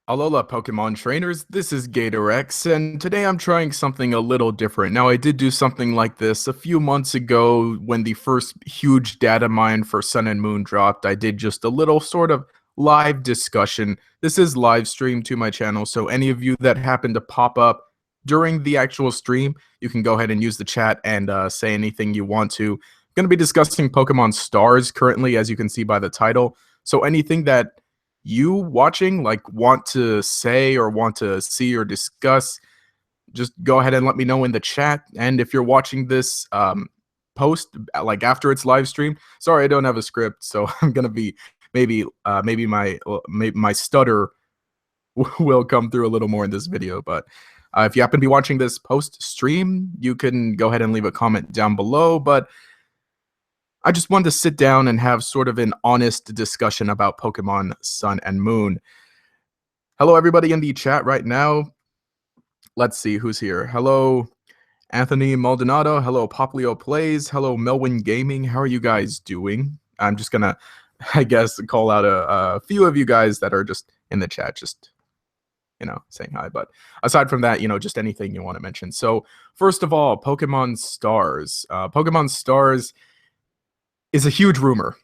Alola Pokemon trainers, this is GatorX, and today I'm trying something a little different. Now, I did do something like this a few months ago when the first huge data mine for Sun and Moon dropped. I did just a little sort of live discussion. This is live stream to my channel, so any of you that happen to pop up during the actual stream, you can go ahead and use the chat and say anything you want to. I'm going to be discussing Pokemon Stars currently, as you can see by the title. So anything that you watching like want to say or want to see or discuss, just go ahead and let me know in the chat. And if you're watching this post like after it's live stream, sorry I don't have a script, so I'm gonna be maybe my stutter will come through a little more in this video. But if you happen to be watching this post stream, you can go ahead and leave a comment down below. But I just wanted to sit down and have sort of an honest discussion about Pokemon Sun and Moon. Hello, everybody in the chat right now. Let's see who's here. Hello, Anthony Maldonado. Hello, Poplio Plays. Hello, Melwin Gaming. How are you guys doing? I'm just gonna, I guess, call out a few of you guys that are just in the chat, just, saying hi. But aside from that, just anything you want to mention. So first of all, Pokemon Stars. Pokemon Stars is a huge rumor.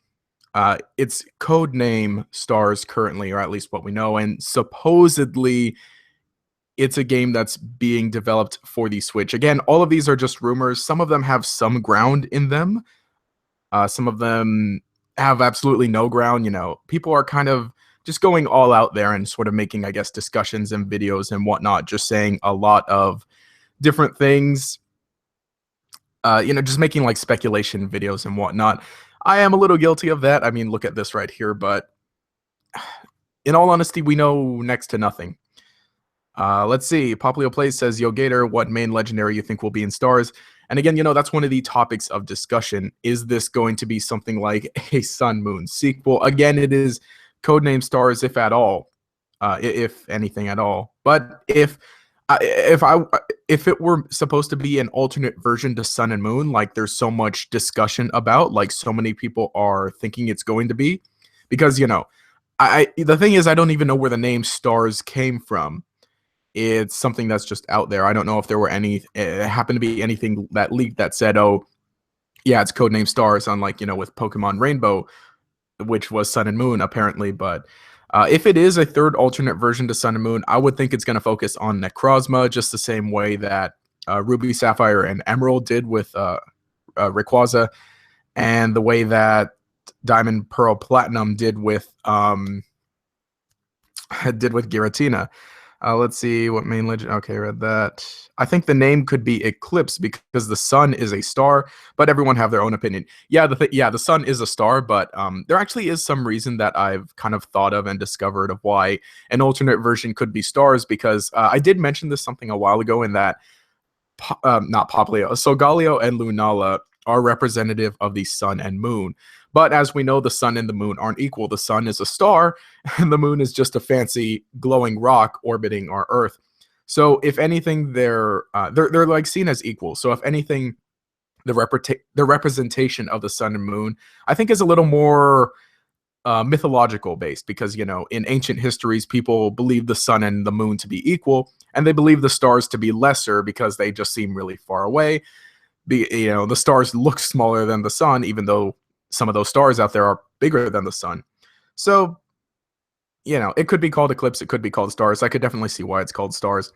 Its code name Stars currently, or at least what we know, and supposedly it's a game that's being developed for the Switch. Again, all of these are just rumors. Some of them have some ground in them. Some of them have absolutely no ground. People are kind of just going all out there and sort of making, I guess, discussions and videos and whatnot, just saying a lot of different things. Just making like speculation videos and whatnot. I am a little guilty of that. I mean, look at this right here, but in all honesty, we know next to nothing. Let's see. Poplio Plays says, Yo Gator, what main legendary you think will be in Stars? And again, that's one of the topics of discussion. Is this going to be something like a Sun Moon sequel? Again, it is codename Stars, if at all, if anything at all. But if it were supposed to be an alternate version to Sun and Moon, like there's so much discussion about, like so many people are thinking it's going to be, because the thing is, I don't even know where the name Stars came from. It's something that's just out there. I don't know if there were any happened to be anything that leaked that said, oh yeah, it's codename Stars, unlike with Pokemon Rainbow, which was Sun and Moon apparently. But if it is a third alternate version to Sun and Moon, I would think it's going to focus on Necrozma, just the same way that Ruby, Sapphire, and Emerald did with Rayquaza, and the way that Diamond, Pearl, Platinum did with Giratina. Let's see what main legend. Okay, read that. I think the name could be Eclipse because the sun is a star, but everyone have their own opinion. Yeah, the sun is a star, but there actually is some reason that I've kind of thought of and discovered of why an alternate version could be Stars, because I did mention this something a while ago in that not Poplio, Solgaleo and Lunala are representative of the sun and moon. But as we know, the sun and the moon aren't equal. The sun is a star, and the moon is just a fancy glowing rock orbiting our Earth. So if anything, they're like seen as equal. So if anything, the representation of the sun and moon, I think, is a little more mythological based, because in ancient histories, people believe the sun and the moon to be equal, and they believe the stars to be lesser because they just seem really far away. The stars look smaller than the sun, even though some of those stars out there are bigger than the sun. So, it could be called Eclipse, it could be called Stars. I could definitely see why it's called Stars.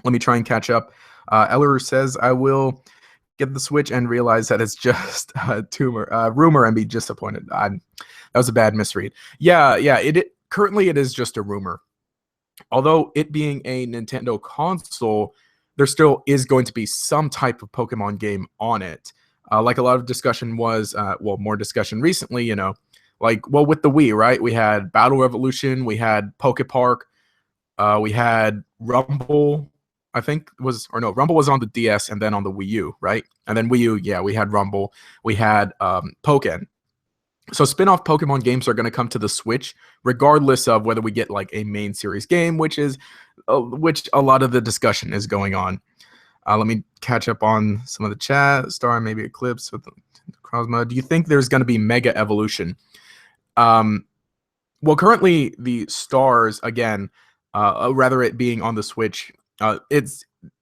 Let me try and catch up. Eller says, I will get the Switch and realize that it's just a rumor and be disappointed. That was a bad misread. Yeah, currently it is just a rumor. Although it being a Nintendo console, there still is going to be some type of Pokemon game on it. Like a lot of discussion was, more discussion recently, with the Wii, right? We had Battle Revolution, we had Poke Park, we had Rumble, Rumble was on the DS and then on the Wii U, right? And then Wii U, yeah, we had Rumble, we had Pokken. So spin-off Pokemon games are going to come to the Switch, regardless of whether we get like a main series game, which a lot of the discussion is going on. Let me catch up on some of the chat. Star, maybe Eclipse with Necrozma. Do you think there's going to be Mega Evolution? Well, currently the Stars, again, rather it being on the Switch.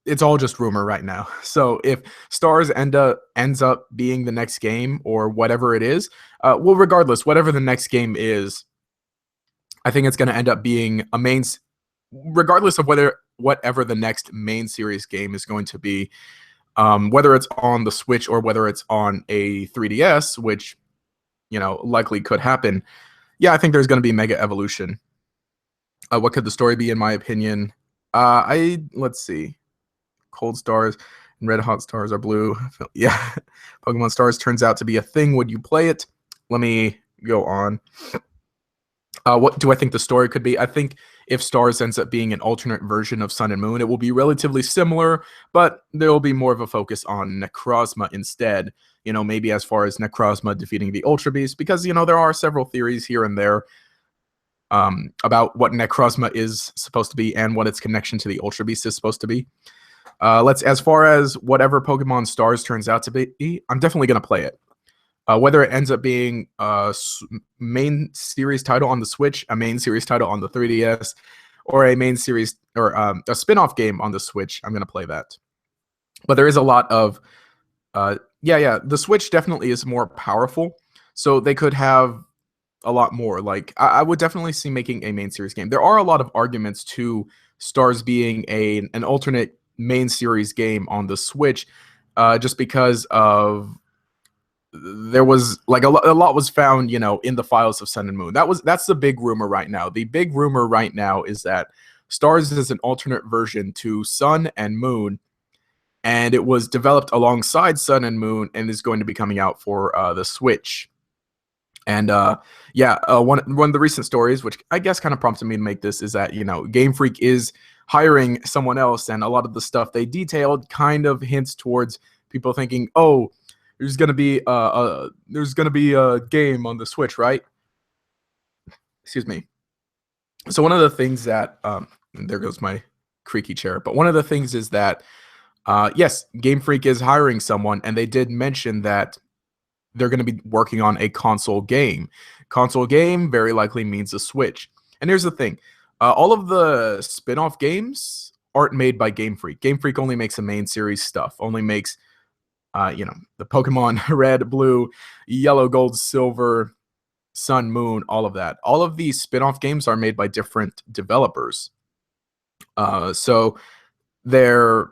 It's all just rumor right now. So if Stars ends up being the next game or whatever it is, well, regardless, whatever the next game is, I think it's going to end up being a regardless of whatever the next main series game is going to be, whether it's on the Switch or whether it's on a 3DS, which likely could happen. Yeah, I think there's going to be Mega Evolution. What could the story be, in my opinion? Let's see. Cold stars and red hot stars are blue. Yeah, Pokemon Stars turns out to be a thing. Would you play it? Let me go on. What do I think the story could be? I think if Stars ends up being an alternate version of Sun and Moon, it will be relatively similar, but there will be more of a focus on Necrozma instead. Maybe as far as Necrozma defeating the Ultra Beast, because there are several theories here and there about what Necrozma is supposed to be and what its connection to the Ultra Beast is supposed to be. As far as whatever Pokemon Stars turns out to be, I'm definitely going to play it. Whether it ends up being a main series title on the Switch, a main series title on the 3DS, or a main series or a spin-off game on the Switch, I'm going to play that. But there is a lot of, the Switch definitely is more powerful, so they could have a lot more. Like, I would definitely see making a main series game. There are a lot of arguments to Stars being an alternate main series game on the Switch, just because of there was like a lot was found, in the files of Sun and Moon. That's the big rumor right now. The big rumor right now is that Stars is an alternate version to Sun and Moon, and it was developed alongside Sun and Moon and is going to be coming out for the Switch. And one of the recent stories, which I guess kind of prompted me to make this, is that Game Freak is hiring someone else, and a lot of the stuff they detailed kind of hints towards people thinking, oh, there's gonna be a game on the Switch, right? Excuse me. So one of the things that there goes my creaky chair, but one of the things is that yes, Game Freak is hiring someone, and they did mention that they're going to be working on a console game. Console game very likely means a Switch. And here's the thing. All of the spin-off games aren't made by Game Freak. Game Freak only makes the main series stuff, only makes, the Pokemon Red, Blue, Yellow, Gold, Silver, Sun, Moon, all of that. All of these spin-off games are made by different developers. So they're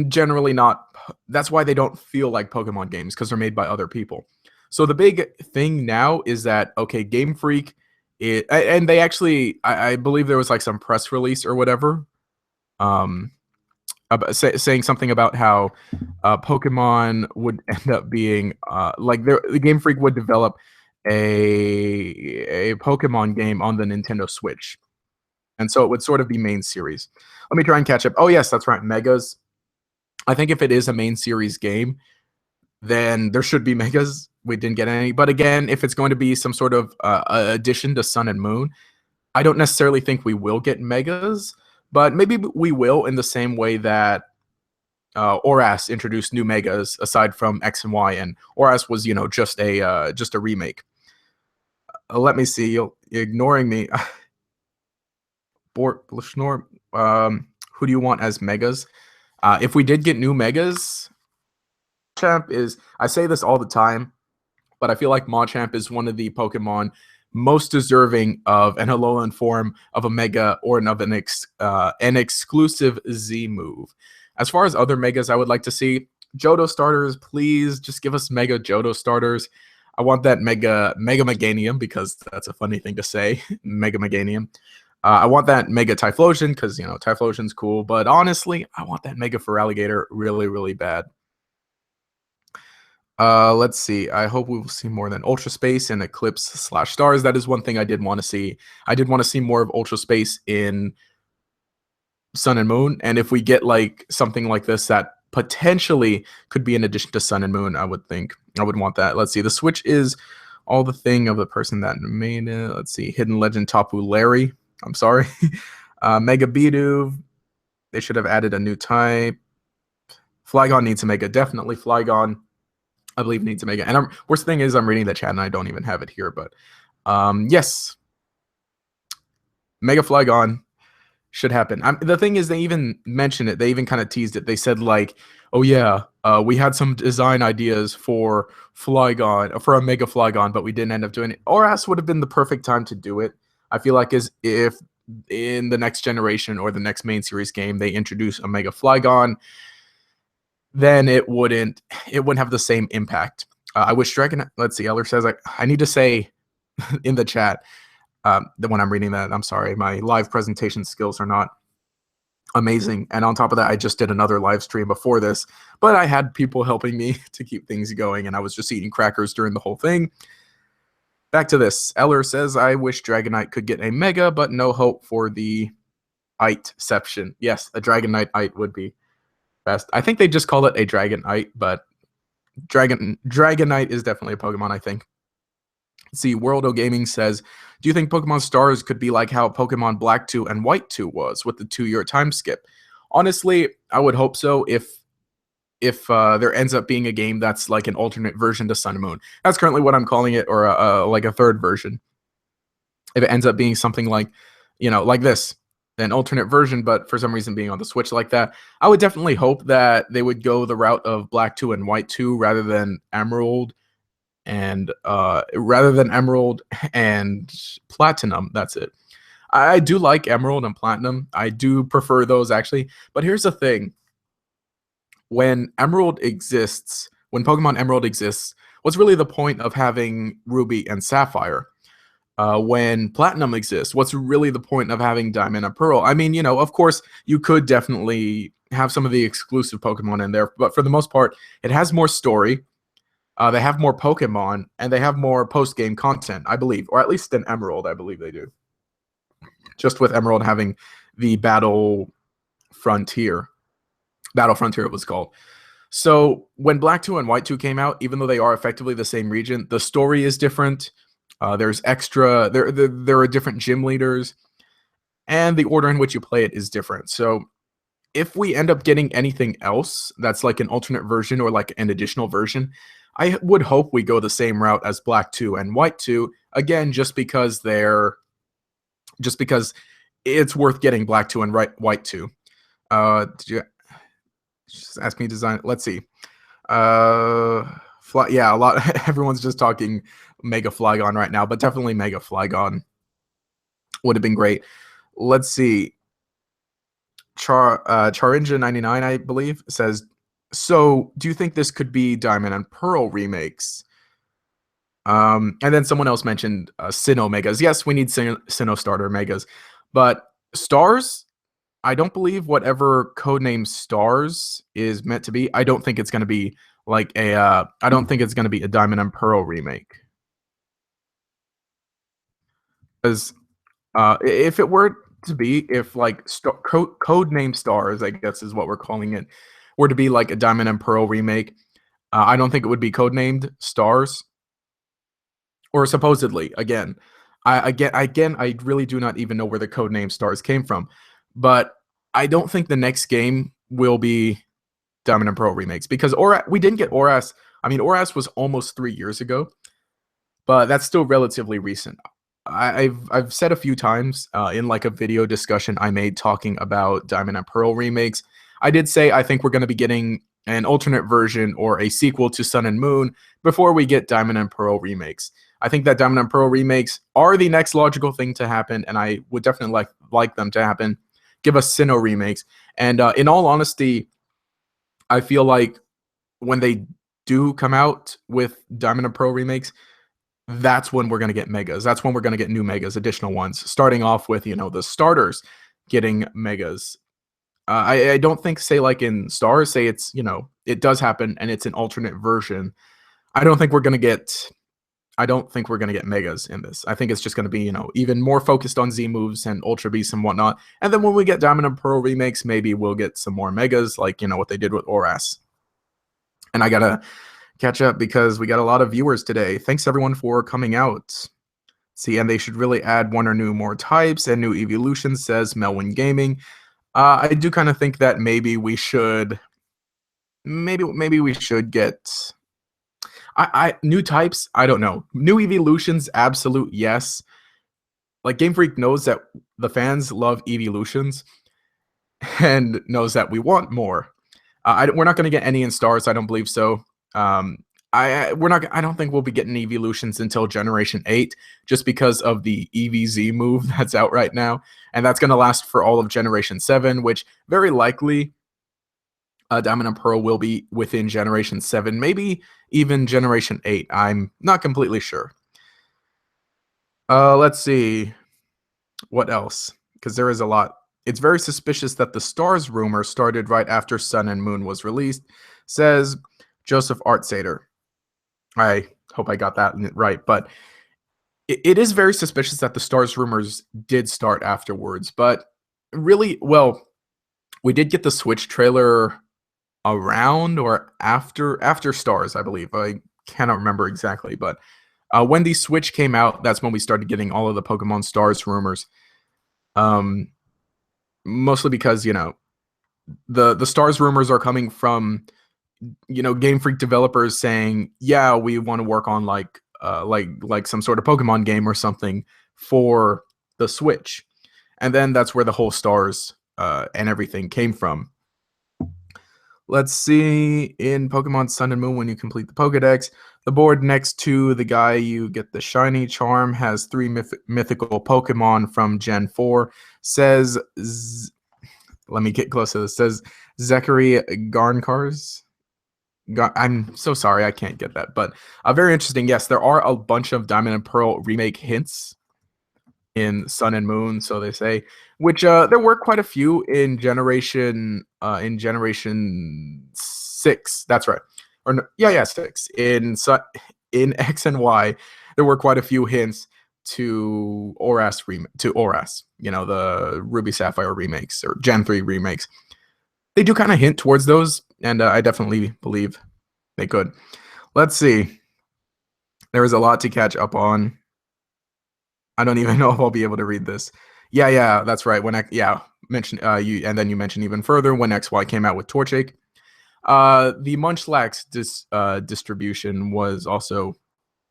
generally not. That's why they don't feel like Pokemon games, because they're made by other people. So the big thing now is that, okay, Game Freak, and they actually, I believe there was like some press release or whatever, saying something about how Pokemon would end up being the Game Freak would develop a Pokemon game on the Nintendo Switch, and so it would sort of be main series. Let me try and catch up. Oh yes, that's right, Megas. I think if it is a main series game, then there should be Megas. We didn't get any, but again, if it's going to be some sort of addition to Sun and Moon, I don't necessarily think we will get Megas, but maybe we will, in the same way that ORAS introduced new Megas aside from X and Y, and ORAS was just a remake. Let me see. You're ignoring me. Bort Blishnor, who do you want as Megas? If we did get new Megas, Machamp is, I say this all the time, but I feel like Machamp is one of the Pokemon most deserving of an Alolan form of a Mega or of an exclusive Z move. As far as other Megas I would like to see, Johto starters, please just give us Mega Johto starters. I want that Mega Meganium, because that's a funny thing to say, Mega Meganium. I want that Mega Typhlosion, because, Typhlosion's cool, but honestly, I want that Mega Feraligatr really, really bad. Let's see. I hope we will see more than Ultra Space and Eclipse/Stars. That is one thing I did want to see. I did want to see more of Ultra Space in Sun and Moon, and if we get like something like this that potentially could be an addition to Sun and Moon, I would want that. Let's see. The Switch is all the thing of the person that made it. Let's see. Hidden Legend Tapu Larry. I'm sorry. Mega Bidoof. They should have added a new type. Flygon needs a Mega. Definitely Flygon, I believe, needs a Mega. And worst thing is I'm reading the chat and I don't even have it here. But yes. Mega Flygon. should happen. The thing is, they even mentioned it. They even kind of teased it. They said like, "Oh yeah, we had some design ideas for Flygon, for a Mega Flygon, but we didn't end up doing it." ORAS would have been the perfect time to do it. I feel like is if in the next generation or the next main series game they introduce a Mega Flygon, then it wouldn't have the same impact. I wish Dragon. Let's see. Eller says I need to say in the chat that when I'm reading that, I'm sorry, my live presentation skills are not amazing. And on top of that, I just did another live stream before this, but I had people helping me to keep things going, and I was just eating crackers during the whole thing. Back to this. Eller says, I wish Dragonite could get a Mega, but no hope for the Iteception. Yes, a Dragonite Ite would be best. I think they just call it a Dragonite, but Dragonite is definitely a Pokemon, I think. See, World of Gaming says, do you think Pokemon Stars could be like how Pokemon Black 2 and White 2 was with the 2-year time skip? Honestly, I would hope so if there ends up being a game that's like an alternate version to Sun and Moon. That's currently what I'm calling it, or like a third version. If it ends up being something like, like this, an alternate version, but for some reason being on the Switch like that, I would definitely hope that they would go the route of Black 2 and White 2 rather than Emerald and Platinum. That's it. I do like Emerald and Platinum. I do prefer those actually. But here's the thing. When Pokemon Emerald exists, what's really the point of having Ruby and Sapphire? When Platinum exists, what's really the point of having Diamond and Pearl? I mean, of course, you could definitely have some of the exclusive Pokemon in there, but for the most part, it has more story. They have more Pokemon, and they have more post-game content, I believe, or at least in Emerald, I believe they do. Just with Emerald having the Battle Frontier it was called. So when Black 2 and White 2 came out, even though they are effectively the same region, the story is different. There's extra, there are different gym leaders, and the order in which you play it is different. So if we end up getting anything else that's like an alternate version or like an additional version, I would hope we go the same route as Black 2 and White 2, again, just because it's worth getting Black 2 and White 2. Did you just ask me to design? Let's see. Yeah, a lot. Everyone's just talking Mega Flygon right now, but definitely Mega Flygon would have been great. Let's see. Charinja99, I believe, says, so do you think this could be Diamond and Pearl remakes? And then someone else mentioned Sinnoh Megas. Yes, we need Sinnoh Starter Megas, but Stars, I don't believe whatever codename Stars is meant to be. I don't think it's going to be like I don't think it's going to be a Diamond and Pearl remake. Because if it were to be, if like codename Stars, I guess is what we're calling it, were to be like a Diamond and Pearl remake, I don't think it would be codenamed Stars. Or supposedly, again, I really do not even know where the codename Stars came from, but I don't think the next game will be Diamond and Pearl remakes, because we didn't get ORAS. I mean, ORAS was almost 3 years ago, but that's still relatively recent. I've said a few times in like a video discussion I made talking about Diamond and Pearl remakes, I did say I think we're going to be getting an alternate version or a sequel to Sun and Moon before we get Diamond and Pearl remakes. I think that Diamond and Pearl remakes are the next logical thing to happen, and I would definitely like them to happen. Give us Sinnoh remakes. And in all honesty, I feel like when they do come out with Diamond and Pearl remakes, that's when we're going to get Megas. That's when we're going to get new Megas, additional ones, starting off with, the starters getting Megas. I don't think, say, like in Stars, say it's, it does happen and it's an alternate version. I don't think we're going to get Megas in this. I think it's just going to be, even more focused on Z moves and Ultra Beasts and whatnot. And then when we get Diamond and Pearl remakes, maybe we'll get some more Megas, like, what they did with ORAS. And I got to catch up because we got a lot of viewers today. Thanks, everyone, for coming out. See, and they should really add one or more types and new evolutions, says Melwin Gaming. I do kind of think that maybe we should get new types. I don't know. New evolutions, absolute yes. like Game Freak knows that the fans love evolutions and knows that we want more. We're not going to get any in stars. I don't believe so. We're not. I don't think we'll be getting evolutions until Generation 8, just because of the EVZ move that's out right now, and that's going to last for all of Generation 7, which very likely Diamond and Pearl will be within Generation 7, maybe even Generation 8. I'm not completely sure. Let's see what else, because there is a lot. It's very suspicious that the Stars rumor started right after Sun and Moon was released, says Joseph Artsader. I hope I got that right, but it is very suspicious that the Stars rumors did start afterwards. But really, well, we did get the Switch trailer around or after Stars, I believe. I cannot remember exactly, but when the Switch came out, that's when we started getting all of the Pokemon Stars rumors. Mostly because, you know, the Stars rumors are coming from, you know, Game Freak developers saying, yeah, we want to work on like some sort of Pokemon game or something for the Switch. And then that's where the whole Stars and everything came from. Let's see, in Pokemon Sun and Moon, when you complete the Pokedex, the board next to the guy you get the shiny charm has 3 mythical Pokemon from Gen 4. Says, let me get close to this. Says Zachary Garncars. I'm so sorry, I can't get that. But very interesting. Yes, there are a bunch of Diamond and Pearl remake hints in Sun and Moon, so they say, which there were quite a few in Generation 6. That's right. Or no, yeah, 6. In X and Y, there were quite a few hints to ORAS, you know, the Ruby Sapphire remakes or Gen 3 remakes. They do kind of hint towards those, and I definitely believe they could. Let's see. There is a lot to catch up on. I don't even know if I'll be able to read this. Yeah, that's right. When mentioned you, and then you mentioned even further when XY came out with Torchic. The Munchlax distribution was also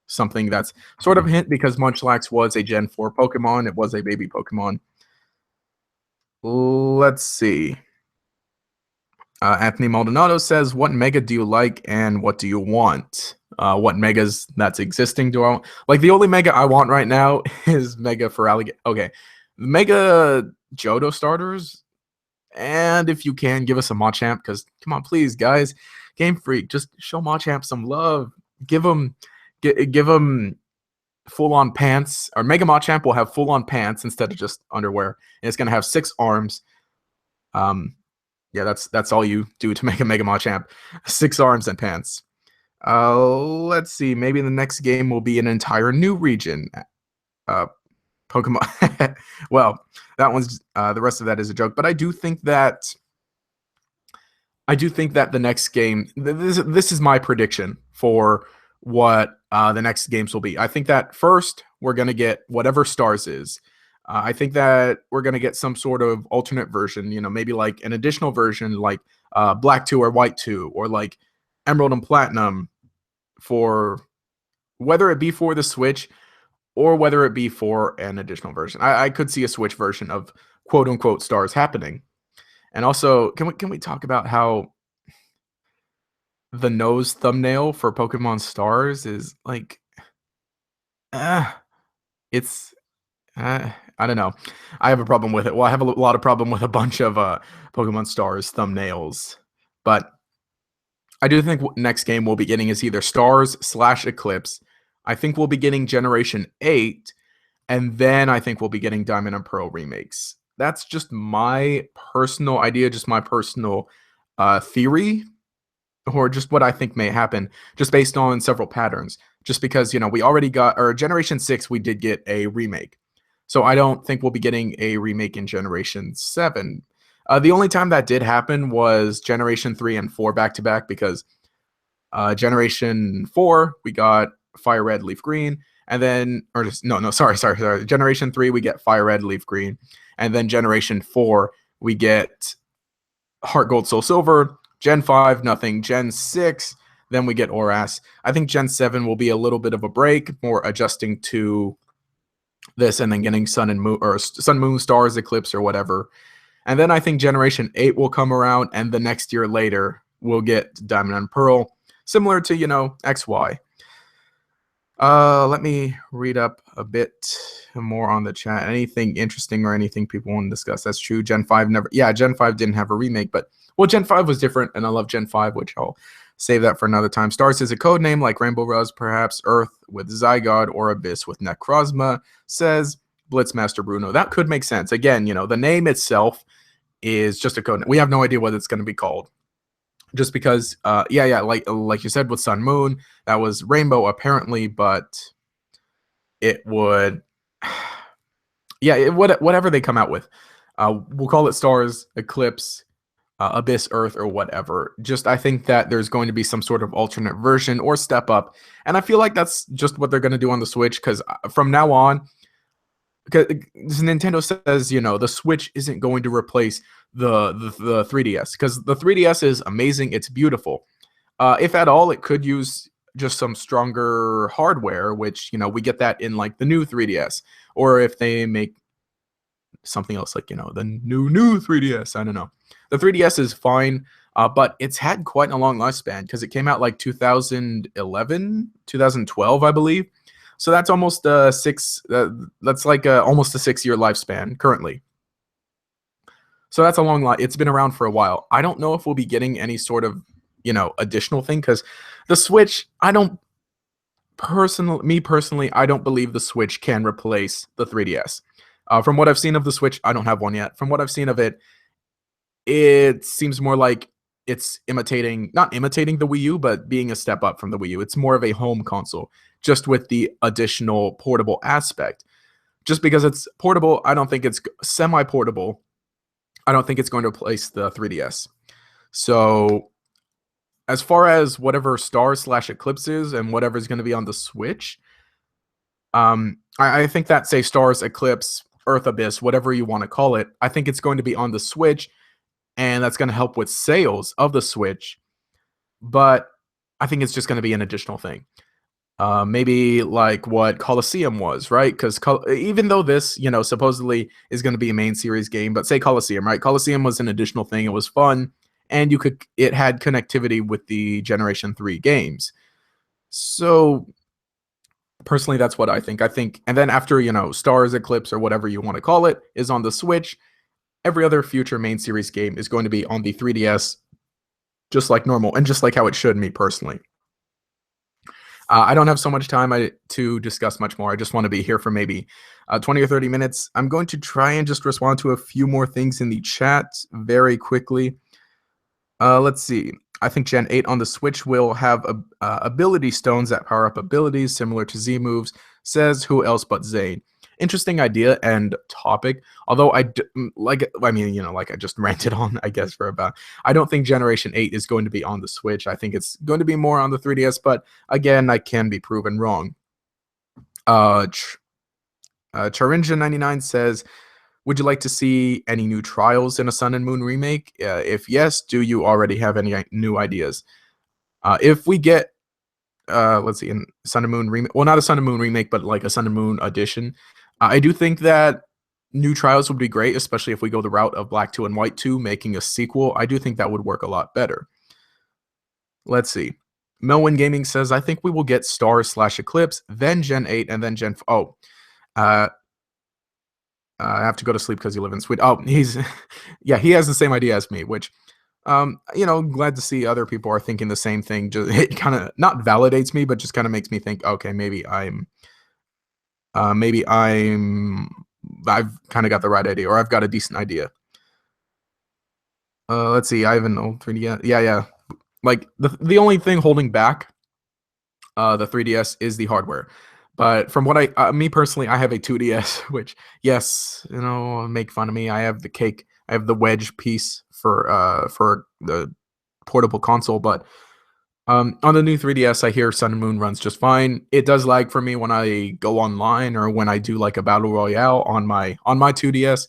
something that's sort of a hint, because Munchlax was a Gen 4 Pokemon. It was a baby Pokemon. Let's see. Anthony Maldonado says, what Mega do you like and what do you want? What Megas that's existing do I want? Like, the only Mega I want right now is Mega for Alligator. Okay. Mega Johto starters. And if you can, give us a Machamp, because come on, please, guys. Game Freak, just show Machamp some love. Give him full-on pants. Or Mega Machamp will have full-on pants instead of just underwear. And it's going to have 6 arms. Yeah, that's all you do to make a Mega Machamp. 6 arms and pants. Let's see. Maybe the next game will be an entire new region. Pokemon. Well, that one's the rest of that is a joke. But I do think that the next game. This is my prediction for what the next games will be. I think that first we're gonna get whatever Stars is. I think that we're going to get some sort of alternate version, you know, maybe like an additional version like Black 2 or White 2, or like Emerald and Platinum, for whether it be for the Switch or whether it be for an additional version. I could see a Switch version of quote unquote Stars happening. And also, can we talk about how the nose thumbnail for Pokemon Stars is like, it's I don't know. I have a problem with it. Well, I have a lot of problem with a bunch of Pokemon Stars thumbnails. But I do think next game we'll be getting is either Stars/Eclipse. I think we'll be getting Generation 8. And then I think we'll be getting Diamond and Pearl remakes. That's just my personal idea, just my personal theory, or just what I think may happen, just based on several patterns. Just because, you know, we already got, or Generation 6, we did get a remake. So I don't think we'll be getting a remake in Generation 7. The only time that did happen was Generation 3 and 4 back-to-back, because Generation 4, we got Fire Red, Leaf Green, and then, or just, sorry. Generation 3, we get Fire Red, Leaf Green, and then Generation 4, we get Heart Gold, Soul Silver. Gen 5, nothing. Gen 6, then we get ORAS. I think Gen 7 will be a little bit of a break, more adjusting to this and then getting Sun and Moon or Sun, Moon, Stars, Eclipse or whatever. And then I think Generation 8 will come around, and the next year later we'll get Diamond and Pearl, similar to, XY. Let me read up a bit more on the chat. Anything interesting or anything people want to discuss? That's true. Gen 5 never. Yeah, Gen 5 didn't have a remake, but Gen 5 was different, and I love Gen 5, which I'll save that for another time. Stars is a code name like Rainbow Rose, perhaps Earth with Zygarde or Abyss with Necrozma, says Blitzmaster Bruno. That could make sense. Again, the name itself is just a code. We have no idea what it's going to be called. Just because, like you said with Sun Moon, that was Rainbow apparently, but it would, whatever they come out with, we'll call it Stars, Eclipse, Abyss, Earth, or whatever. Just I think that there's going to be some sort of alternate version or step up, and I feel like that's just what they're going to do on the Switch. Because from now on, because Nintendo says the Switch isn't going to replace the 3DS, because the 3DS is amazing, it's beautiful. If at all, it could use just some stronger hardware, which we get that in like the new 3DS, or if they make something else like the new 3DS. I don't know. The 3DS is fine, but it's had quite a long lifespan because it came out like 2011, 2012, I believe. So that's almost almost a 6-year lifespan currently. So that's a long life. It's been around for a while. I don't know if we'll be getting any sort of, additional thing, because the Switch, I don't believe the Switch can replace the 3DS. From what I've seen of the Switch, I don't have one yet. From what I've seen of it, it seems more like it's not imitating the Wii U, but being a step up from the Wii U. It's more of a home console, just with the additional portable aspect. Just because it's portable, I don't think it's semi-portable. I don't think it's going to replace the 3DS. So as far as whatever Stars/Eclipse is and whatever is going to be on the Switch, I think that, say, Stars, Eclipse, Earth, Abyss, whatever you want to call it, I think it's going to be on the Switch, and that's going to help with sales of the Switch. But I think it's just going to be an additional thing. Maybe like what Colosseum was, right? Because even though this, supposedly is going to be a main series game, but say Colosseum, right? Colosseum was an additional thing. It was fun, and it had connectivity with the Generation 3 games. So personally, that's what I think. And then after, Stars, Eclipse, or whatever you want to call it, is on the Switch, every other future main series game is going to be on the 3DS, just like normal, and just like how it should, me personally. I don't have so much time to discuss much more. I just want to be here for maybe 20 or 30 minutes. I'm going to try and just respond to a few more things in the chat very quickly. Let's see. I think Gen 8 on the Switch will have ability stones that power up abilities similar to Z moves, says who else but Zane. Interesting idea and topic. Although I just ranted on, I guess, for about. I don't think Generation 8 is going to be on the Switch. I think it's going to be more on the 3DS, but again, I can be proven wrong. Charinja99 says, would you like to see any new trials in a Sun and Moon remake? If yes, do you already have any new ideas? If we get, let's see, in Sun and Moon remake, well, not a Sun and Moon remake, but like a Sun and Moon edition, I do think that new trials would be great, especially if we go the route of Black 2 and White 2, making a sequel. I do think that would work a lot better. Let's see. Melwin Gaming says, I think we will get Stars/Eclipse, then Gen 8, and then Gen... I have to go to sleep because you live in Sweden. Oh, he has the same idea as me, which, glad to see other people are thinking the same thing. Just, it kind of not validates me, but just kind of makes me think, okay, maybe I've kind of got the right idea, or I've got a decent idea. Let's see. I have an old 3DS. Yeah. Like the only thing holding back the 3DS is the hardware. But from what me personally, I have a 2DS, which, yes, make fun of me. I have the cake. I have the wedge piece for the portable console. But on the new 3DS, I hear Sun and Moon runs just fine. It does lag for me when I go online or when I do like a battle royale on my 2DS.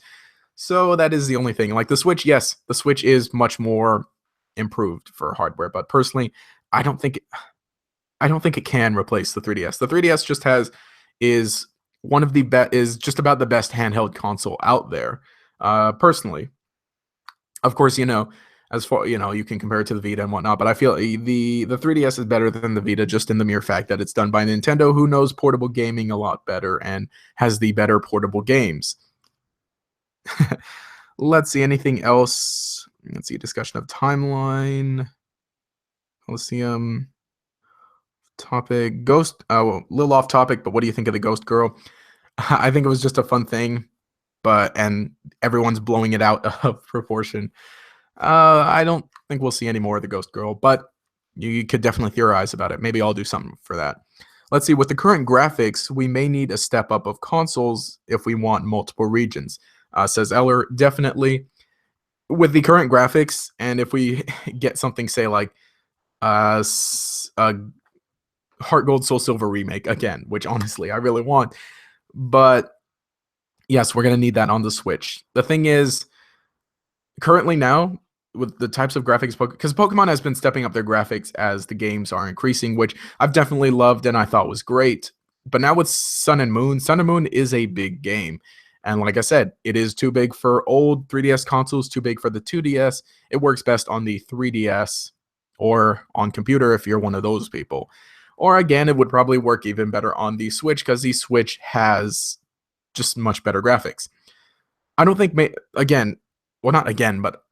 So that is the only thing. Like the Switch, yes, the Switch is much more improved for hardware. But personally, I don't think it can replace the 3DS. The 3DS just is one of the is just about the best handheld console out there. Personally, of course, as far you can compare it to the Vita and whatnot, but I feel the 3DS is better than the Vita just in the mere fact that it's done by Nintendo, who knows portable gaming a lot better and has the better portable games. Let's see, anything else? Let's see, discussion of timeline. Let's see, topic Ghost. Well, a little off topic, but what do you think of the Ghost Girl? I think it was just a fun thing, and everyone's blowing it out of proportion. I don't think we'll see any more of the Ghost Girl, but you could definitely theorize about it. Maybe I'll do something for that. Let's see, with the current graphics, we may need a step up of consoles if we want multiple regions, says Eller. Definitely. With the current graphics, and if we get something, say, like a Heart Gold Soul Silver remake again, which honestly I really want, but yes, we're going to need that on the Switch. The thing is, currently now, with the types of graphics, because Pokemon has been stepping up their graphics as the games are increasing, which I've definitely loved and I thought was great. But now with Sun and Moon is a big game. And like I said, it is too big for old 3DS consoles, too big for the 2DS. It works best on the 3DS or on computer if you're one of those people. Or again, it would probably work even better on the Switch because the Switch has just much better graphics. I don't think, again, well, not again, but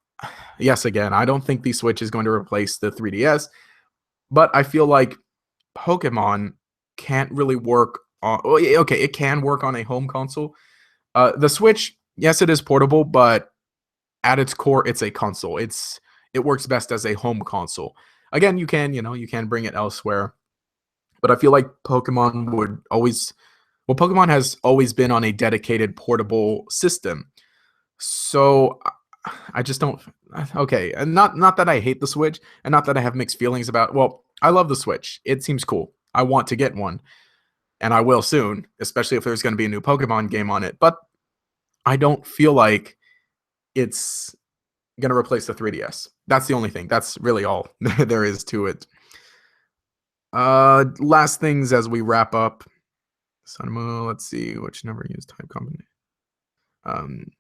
yes, again, I don't think the Switch is going to replace the 3DS, but I feel like Pokemon can't really work on, okay, it can work on a home console. The Switch, yes, it is portable, but at its core, it's a console. It works best as a home console. Again, you can bring it elsewhere, but I feel like Pokemon would always, well, Pokemon has always been on a dedicated portable system. So I just don't. Okay, and not that I hate the Switch, and not that I have mixed feelings about. Well, I love the Switch. It seems cool. I want to get one, and I will soon, especially if there's going to be a new Pokemon game on it. But I don't feel like it's going to replace the 3DS. That's the only thing. That's really all there is to it. Last things as we wrap up. Sunmo, let's see, which never used type combination.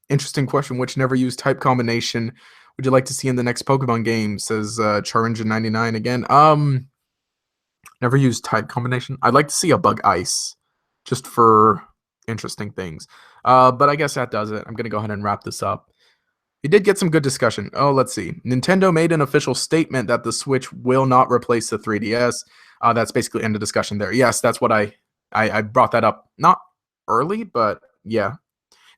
Interesting question. Which never used type combination would you like to see in the next Pokemon game? Says Charinja99 again. Never used type combination. I'd like to see a Bug Ice, just for interesting things. But I guess that does it. I'm gonna go ahead and wrap this up. We did get some good discussion. Oh, let's see. Nintendo made an official statement that the Switch will not replace the 3DS. That's basically end of discussion there. Yes, that's what I brought that up. Not early, but yeah.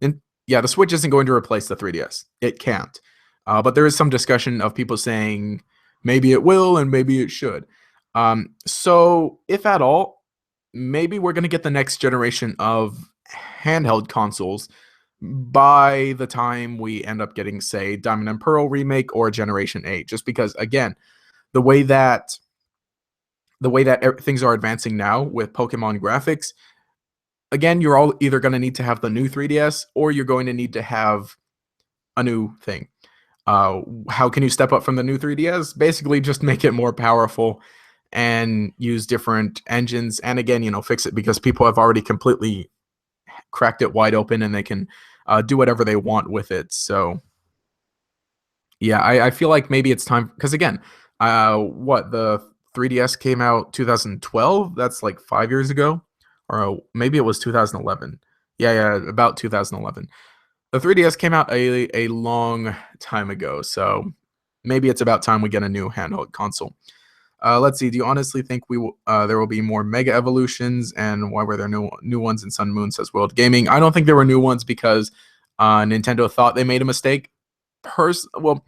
And yeah, the Switch isn't going to replace the 3DS. It can't. But there is some discussion of people saying maybe it will and maybe it should. So if at all, maybe we're going to get the next generation of handheld consoles by the time we end up getting, say, Diamond and Pearl remake or Generation 8. Just because, again, the way that things are advancing now with Pokemon graphics, again, you're all either going to need to have the new 3DS or you're going to need to have a new thing. How can you step up from the new 3DS? Basically, just make it more powerful and use different engines. And again, fix it because people have already completely cracked it wide open and they can do whatever they want with it. So, yeah, I feel like maybe it's time because again, the 3DS came out 2012. That's like 5 years ago. Or maybe it was 2011. Yeah, about 2011. The 3DS came out a long time ago, so maybe it's about time we get a new handheld console. Let's see. Do you honestly think there will be more Mega Evolutions, and why were there new ones in Sun and Moon? Says World Gaming. I don't think there were new ones because Nintendo thought they made a mistake. Well,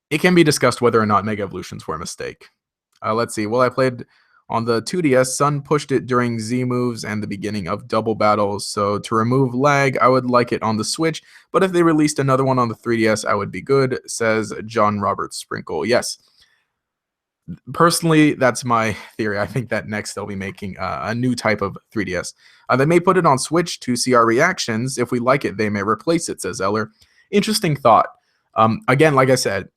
it can be discussed whether or not Mega Evolutions were a mistake. Let's see. Well, I played on the 2DS, Sun pushed it during Z moves and the beginning of double battles, so to remove lag, I would like it on the Switch, but if they released another one on the 3DS, I would be good, says John Robert Sprinkle. Yes. Personally, that's my theory. I think that next they'll be making a new type of 3DS. They may put it on Switch to see our reactions. If we like it, they may replace it, says Eller. Interesting thought. Again, like I said,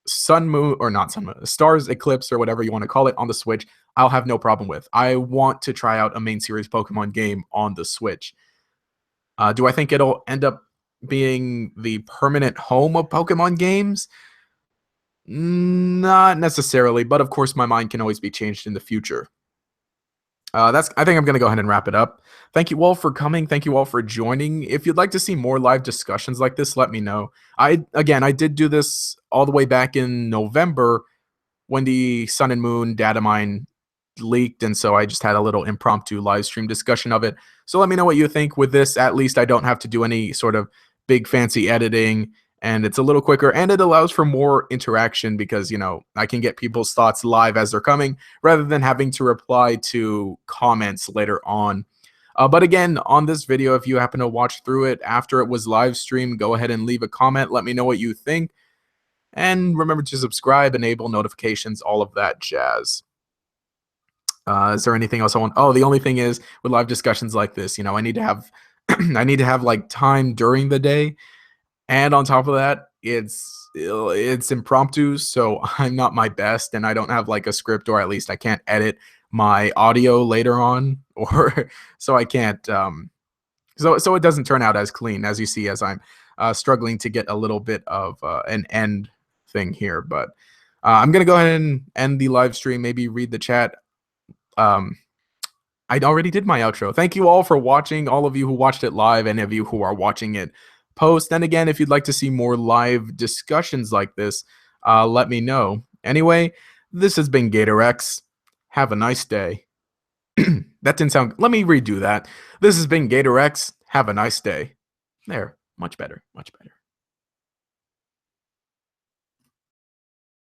Sun Moon, or not Sun Moon, Stars Eclipse or whatever you want to call it on the Switch, I'll have no problem with. I want to try out a main series Pokemon game on the Switch. Do I think it'll end up being the permanent home of Pokemon games? Not necessarily, but of course my mind can always be changed in the future. I think I'm going to go ahead and wrap it up. Thank you all for coming. Thank you all for joining. If you'd like to see more live discussions like this, let me know. I did do this all the way back in November when the Sun and Moon data mine leaked, and so I just had a little impromptu live stream discussion of it. So let me know what you think. With this, at least I don't have to do any sort of big fancy editing, and it's a little quicker, and it allows for more interaction because, I can get people's thoughts live as they're coming rather than having to reply to comments later on. But again, on this video, if you happen to watch through it after it was live streamed, go ahead and leave a comment. Let me know what you think. And remember to subscribe, enable notifications, all of that jazz. Is there anything else I want? Oh, the only thing is with live discussions like this, I need to have I need to have like time during the day. And on top of that, it's impromptu, so I'm not my best, and I don't have like a script, or at least I can't edit my audio later on, or so I can't so it doesn't turn out as clean as you see, as I'm struggling to get a little bit of an end thing here. But I'm gonna go ahead and end the live stream, maybe read the chat. I already did my outro. Thank you all for watching, all of you who watched it live, any of you who are watching it post. And again, if you'd like to see more live discussions like this, let me know. Anyway, this has been GatorX. Have a nice day. That didn't sound... Let me redo that. This has been GatorX. Have a nice day. There. Much better. Much better.